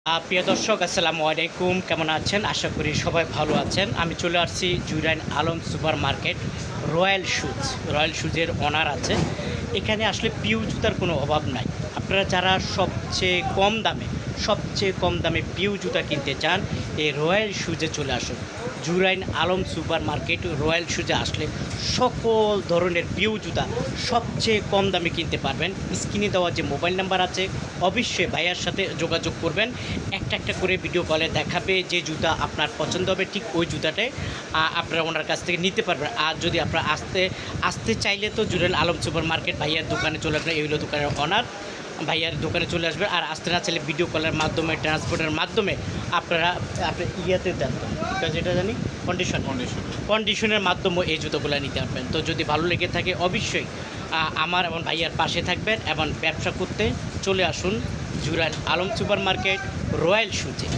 প্রিয় দর্শক আসসালামু আলাইকুম, কেমন আছেন? আশা করি সবাই ভালো আছেন। আমি চলে আসছি Jurain Alam super market, Royal শুজের ওনার আছে। এখানে আসলে পিউ জুতার কোনো অভাব নাই। আপনারা যারা সবচেয়ে কম দামে পিউ জুতা কিনতে চান, এই রয়্যাল শুজে চলে আসুন। Jurain Alam super market Royal শুজে আসলে সকল ধরনের পিউ জুতা সবচেয়ে কম দামে কিনতে পারবেন। স্ক্রিনে দেওয়া যে মোবাইল নাম্বার আছে, অবশ্যই ভাইয়ার সাথে যোগাযোগ করবেন। একটা একটা করে ভিডিও কলে দেখাবে যে জুতা আপনার পছন্দ হবে, ঠিক ওই জুতাটাই আপনারা ওনার কাছ থেকে নিতে পারবেন। আর যদি আপনারা আসতে চাইলে তো জুরাইন আলম সুপার মার্কেট ভাইয়ার দোকানে চলে আসবেন। এই হলো দোকানের ওনার, ভাইয়ার দোকানে চলে আসবে। আর আসতে না চাইলে ভিডিও কলের মাধ্যমে, ট্রান্সপোর্টের মাধ্যমে আপনার ইয়াতে দেন, যেটা জানি কন্ডিশনের মাধ্যমে এই জুতোগুলো নিতে পারবেন। তো যদি ভালো লেগে থাকে অবশ্যই আমার এবং ভাইয়ার পাশে থাকবেন এবং ব্যবসা করতে চলে আসুন Jurain Alam super market Royal শুজে।